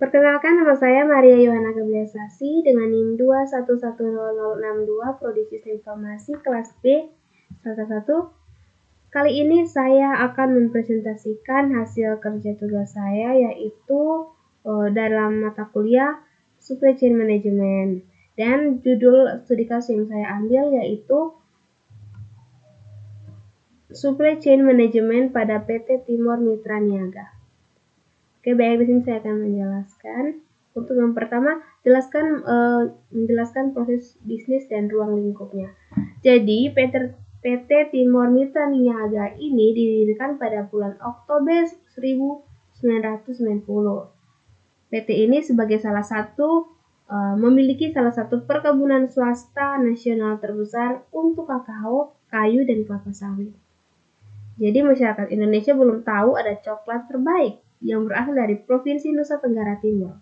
Perkenalkan, nama saya Maria Yohana Gabrielsasi dengan NIM 2110062 Prodi Sistem Informasi kelas B 1. Kali ini saya akan mempresentasikan hasil kerja tugas saya, yaitu dalam mata kuliah Supply Chain Management, dan judul studi kasus yang saya ambil yaitu Supply Chain Management pada PT Timor Mitra Niaga. Oke, baik, di sini saya akan menjelaskan. Untuk yang pertama, menjelaskan proses bisnis dan ruang lingkupnya. Jadi, PT Timor Mitra Niaga ini didirikan pada bulan Oktober 1990. PT ini sebagai memiliki salah satu perkebunan swasta nasional terbesar untuk kakao, kayu, dan kelapa sawit. Jadi masyarakat Indonesia belum tahu ada coklat terbaik yang berasal dari Provinsi Nusa Tenggara Timur.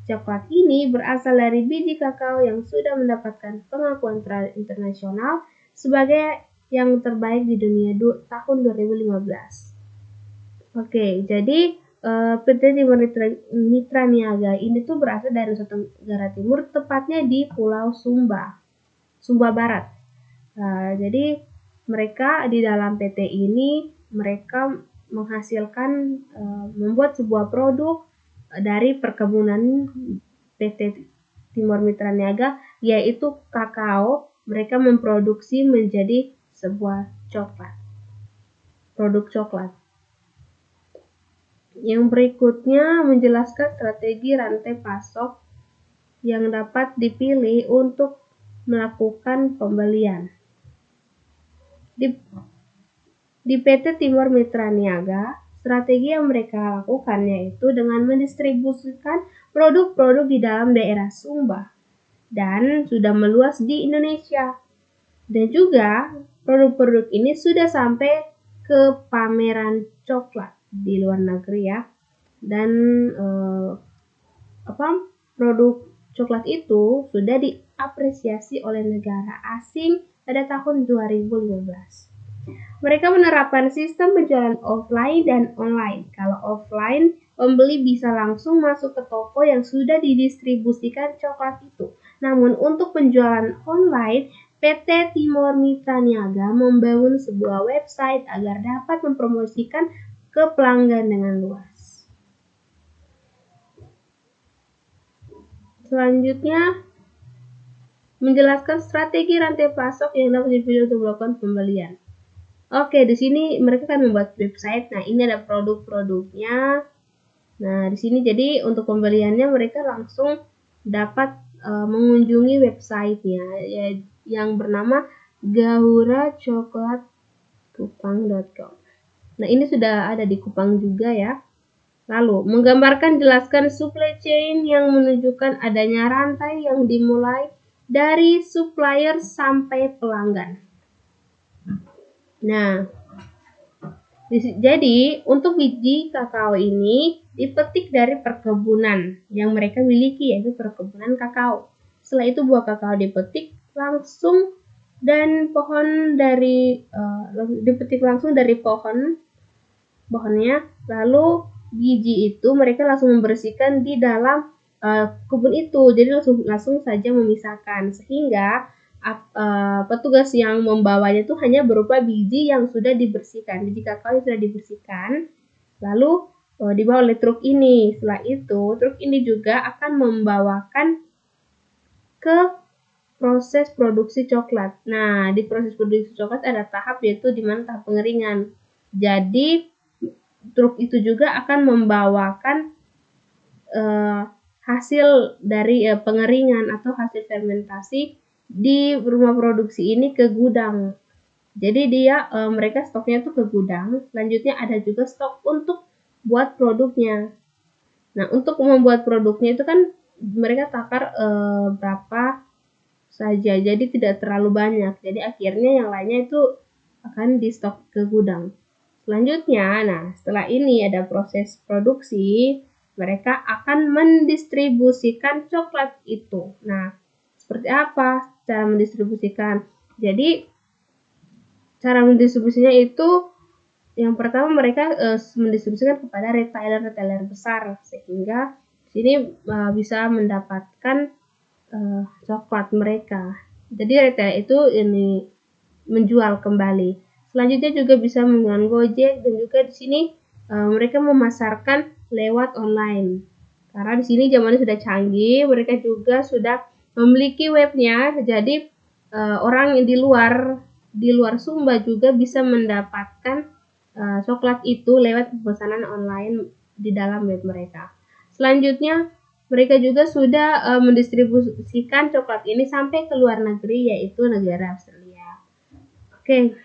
Coklat ini berasal dari biji kakao yang sudah mendapatkan pengakuan internasional sebagai yang terbaik di dunia tahun 2015. Oke, jadi PT Timor Mitra Niaga ini tuh berasal dari Nusa Tenggara Timur, tepatnya di Pulau Sumba Barat. Jadi mereka di dalam PT ini mereka menghasilkan membuat sebuah produk dari perkebunan PT Timor Mitra Niaga, yaitu kakao. Mereka memproduksi menjadi sebuah produk coklat. Yang berikutnya menjelaskan strategi rantai pasok yang dapat dipilih untuk melakukan pembelian. Di PT Timor Mitra Niaga, strategi yang mereka lakukan yaitu dengan mendistribusikan produk-produk di dalam daerah Sumba dan sudah meluas di Indonesia. Dan juga produk-produk ini sudah sampai ke pameran coklat di luar negeri ya. Dan produk coklat itu sudah diapresiasi oleh negara asing pada tahun 2015. Mereka menerapkan sistem penjualan offline dan online. Kalau offline, pembeli bisa langsung masuk ke toko yang sudah didistribusikan coklat itu. Namun untuk penjualan online, PT Timor Mitra Niaga membangun sebuah website agar dapat mempromosikan ke pelanggan dengan luas. Selanjutnya, menjelaskan strategi rantai pasok yang dapat dipilih untuk melakukan pembelian. Oke, di sini mereka akan membuat website. Nah, ini ada produk-produknya. Nah, di sini jadi untuk pembeliannya mereka langsung dapat mengunjungi websitenya yang bernama gahuracoklat.kupang.com. Nah, ini sudah ada di Kupang juga ya. Lalu, menggambarkan jelaskan supply chain yang menunjukkan adanya rantai yang dimulai dari supplier sampai pelanggan. Nah, jadi untuk biji kakao ini dipetik dari perkebunan yang mereka miliki, yaitu perkebunan kakao. Setelah itu buah kakao dipetik langsung dan dipetik langsung dari pohonnya. Lalu biji itu mereka langsung membersihkan di dalam kebun itu, jadi langsung saja memisahkan, sehingga petugas yang membawanya itu hanya berupa biji yang sudah dibersihkan, biji kakao yang sudah dibersihkan, lalu dibawa oleh truk ini. Setelah itu truk ini juga akan membawakan ke proses produksi coklat. Nah, di proses produksi coklat ada tahap, yaitu di mana tahap pengeringan. Jadi truk itu juga akan membawakan hasil dari pengeringan atau hasil fermentasi di rumah produksi ini ke gudang. Jadi mereka stoknya tuh ke gudang. Selanjutnya ada juga stok untuk buat produknya. Nah, untuk membuat produknya itu kan mereka takar berapa saja, jadi tidak terlalu banyak. Jadi akhirnya yang lainnya itu akan di stok ke gudang. Selanjutnya, nah setelah ini ada proses produksi, mereka akan mendistribusikan coklat itu. Nah, seperti apa cara mendistribusikan? Jadi, cara mendistribusinya itu yang pertama mereka mendistribusikan kepada retailer besar, sehingga sini bisa mendapatkan coklat mereka. Jadi retail itu ini menjual kembali. Selanjutnya juga bisa menggunakan Gojek, dan juga di sini mereka memasarkan lewat online. Karena di sini zamannya sudah canggih, mereka juga sudah memiliki webnya. Jadi orang di luar Sumba juga bisa mendapatkan coklat itu lewat pemesanan online di dalam web mereka. Selanjutnya mereka juga sudah mendistribusikan coklat ini sampai ke luar negeri, yaitu negara Australia. Oke.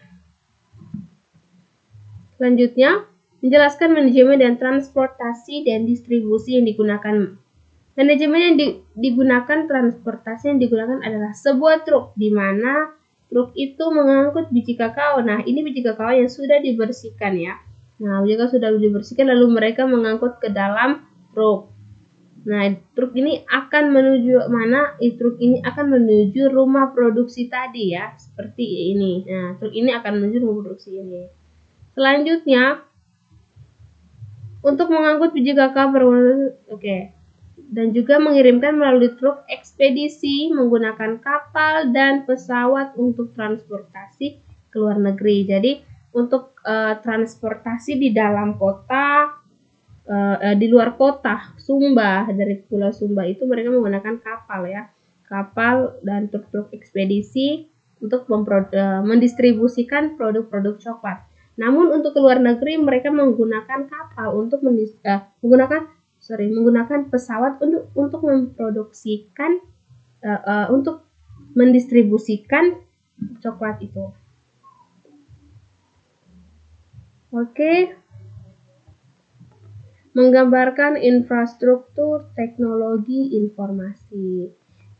Selanjutnya, menjelaskan manajemen dan transportasi dan distribusi yang digunakan. Manajemen yang digunakan, transportasi yang digunakan adalah sebuah truk, di mana truk itu mengangkut biji kakao. Nah, ini biji kakao yang sudah dibersihkan ya. Nah, jika sudah dibersihkan, lalu mereka mengangkut ke dalam truk. Nah, truk ini akan menuju mana? Truk ini akan menuju rumah produksi tadi ya, seperti ini. Nah, truk ini akan menuju rumah produksi ini. Selanjutnya, untuk mengangkut biji kakao dan juga mengirimkan melalui truk ekspedisi menggunakan kapal dan pesawat untuk transportasi ke luar negeri. Jadi untuk transportasi di dalam kota, di luar kota Sumba, dari Pulau Sumba itu mereka menggunakan kapal ya, kapal dan truk-truk ekspedisi untuk mendistribusikan produk-produk coklat. Namun untuk ke luar negeri mereka menggunakan kapal untuk menggunakan pesawat untuk memproduksikan untuk mendistribusikan coklat itu. Oke. Menggambarkan infrastruktur teknologi informasi.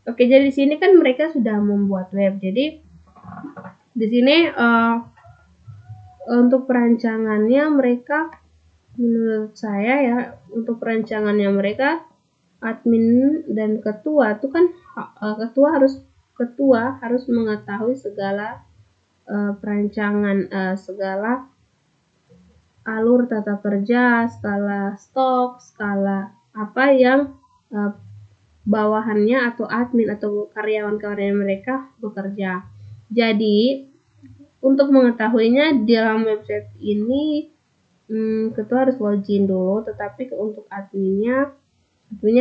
Oke, jadi di sini kan mereka sudah membuat web. Jadi di sini untuk perancangannya mereka, menurut saya ya, untuk perancangannya mereka admin dan ketua itu kan ketua harus mengetahui segala perancangan, segala alur tata kerja, skala stok, skala apa yang bawahannya atau admin atau karyawan-karyawan mereka bekerja. Jadi untuk mengetahuinya di dalam website ini ketua harus login dulu, tetapi untuk adminnya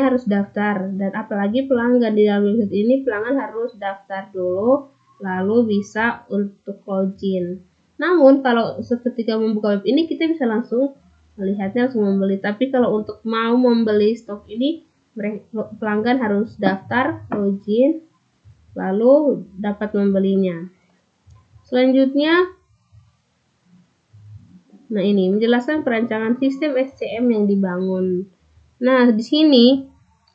harus daftar, dan apalagi pelanggan di dalam website ini pelanggan harus daftar dulu lalu bisa untuk login. Namun kalau seketika membuka web ini kita bisa langsung melihatnya, langsung membeli. Tapi kalau untuk mau membeli stok ini pelanggan harus daftar, login, lalu dapat membelinya. Selanjutnya, nah ini menjelaskan perancangan sistem SCM yang dibangun. Nah di sini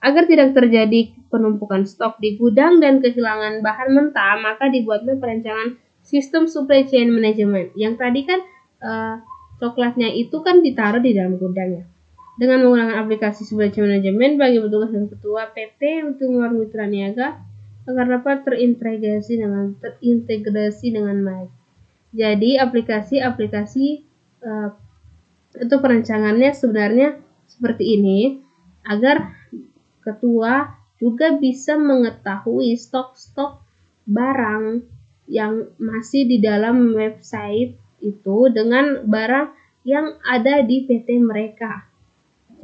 agar tidak terjadi penumpukan stok di gudang dan kehilangan bahan mentah, maka dibuatlah perancangan sistem supply chain management. Yang tadi kan coklatnya itu kan ditaruh di dalam gudang ya. Dengan menggunakan aplikasi supply chain management bagi petugas dan ketua PT untuk mitra niaga agar dapat terintegrasi dengan baik. Jadi aplikasi itu perancangannya sebenarnya seperti ini, agar ketua juga bisa mengetahui stok-stok barang yang masih di dalam website itu dengan barang yang ada di PT mereka.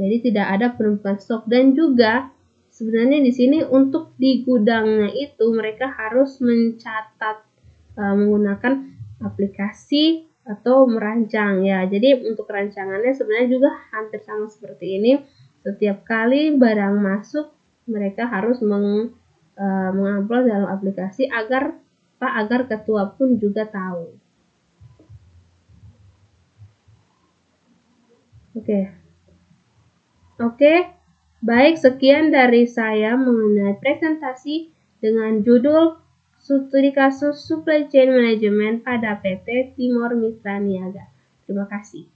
Jadi tidak ada penumpukan stok, dan juga sebenarnya di sini untuk di gudangnya itu mereka harus mencatat menggunakan aplikasi atau merancang ya. Jadi untuk rancangannya sebenarnya juga hampir sama seperti ini. Setiap kali barang masuk mereka harus mengupload dalam aplikasi agar ketua pun juga tahu. Oke, baik, sekian dari saya mengenai presentasi dengan judul studi kasus supply chain management pada PT Timor Mitra Niaga. Terima kasih.